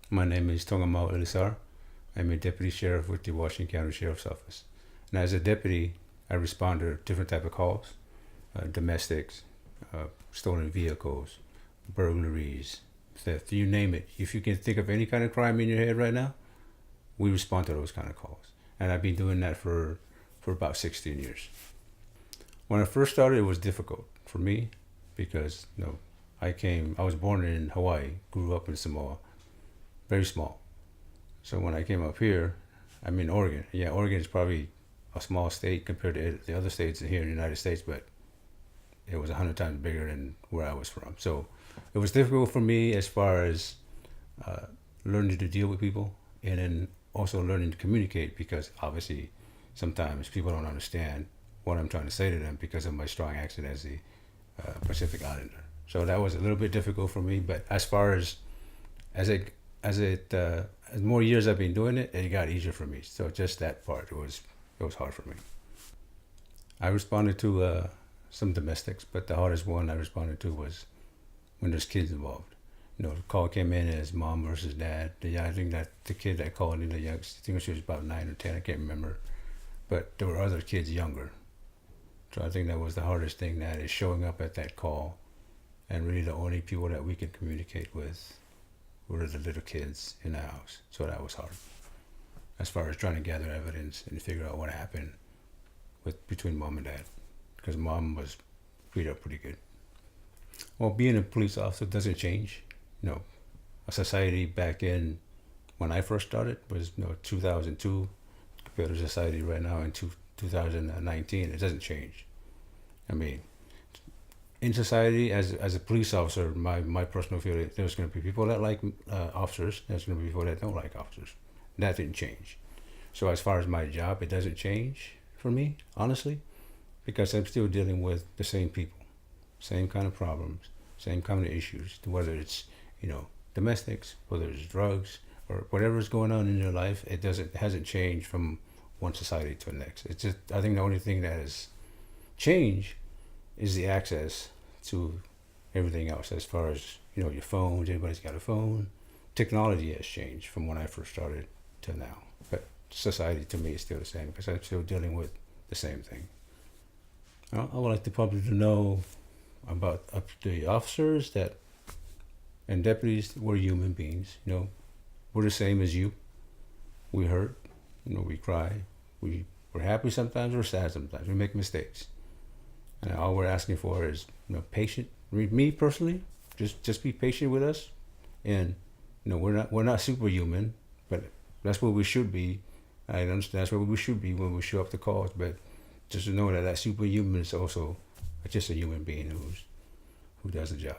My name is Tongamao Elisara. I'm a deputy sheriff with the Washington County Sheriff's Office. And as a deputy, I respond to different type of calls, domestics, stolen vehicles, burglaries, theft, you name it. If you can think of any kind of crime in your head right now, we respond to those kind of calls. And I've been doing that for about 16 years. When I first started, it was difficult for me because I was born in Hawaii, grew up in Samoa, very small. So when I came up here, I'm in Oregon. Yeah, Oregon is probably a small state compared to the other states here in the United States, but it was 100 times bigger than where I was from. So it was difficult for me as far as learning to deal with people and then also learning to communicate because obviously sometimes people don't understand what I'm trying to say to them because of my strong accent as a Pacific Islander. So that was a little bit difficult for me, but as far as more years I've been doing it, it got easier for me. So just that part, it was hard for me. I responded to some domestics, but the hardest one I responded to was when there's kids involved. The call came in as mom versus dad. I think that the kid that called in, the youngest, I think she was about 9 or 10, I can't remember. But there were other kids younger. So I think that was the hardest thing, that is showing up at that call. And really the only people that we could communicate with were the little kids in the house. So that was hard. As far as trying to gather evidence and figure out what happened between mom and dad. Because mom was beat up pretty good. Well, being a police officer doesn't change. A society back in when I first started was 2002 compared to society right now in 2019. It doesn't change. I mean, in society, as a police officer, my personal feeling, there's going to be people that like officers. There's going to be people that don't like officers. That didn't change. So as far as my job, it doesn't change for me, honestly, because I'm still dealing with the same people, same kind of problems, same kind of issues, whether it's, domestics, whether it's drugs, or whatever is going on in your life. It hasn't changed from one society to the next. It's just, I think the only thing that has changed is the access to everything else. As far as, your phones, everybody's got a phone. Technology has changed from when I first started to now. But society to me is still the same because I'm still dealing with the same thing. I would like the public to know about the officers and deputies. We're human beings. We're the same as you. We hurt. We cry. We're happy sometimes. We're sad sometimes. We make mistakes. And all we're asking for is patient. Me personally, just be patient with us. And we're not superhuman, but that's what we should be. I understand that's what we should be when we show up to calls. But just to know that superhuman is also just a human being who does the job.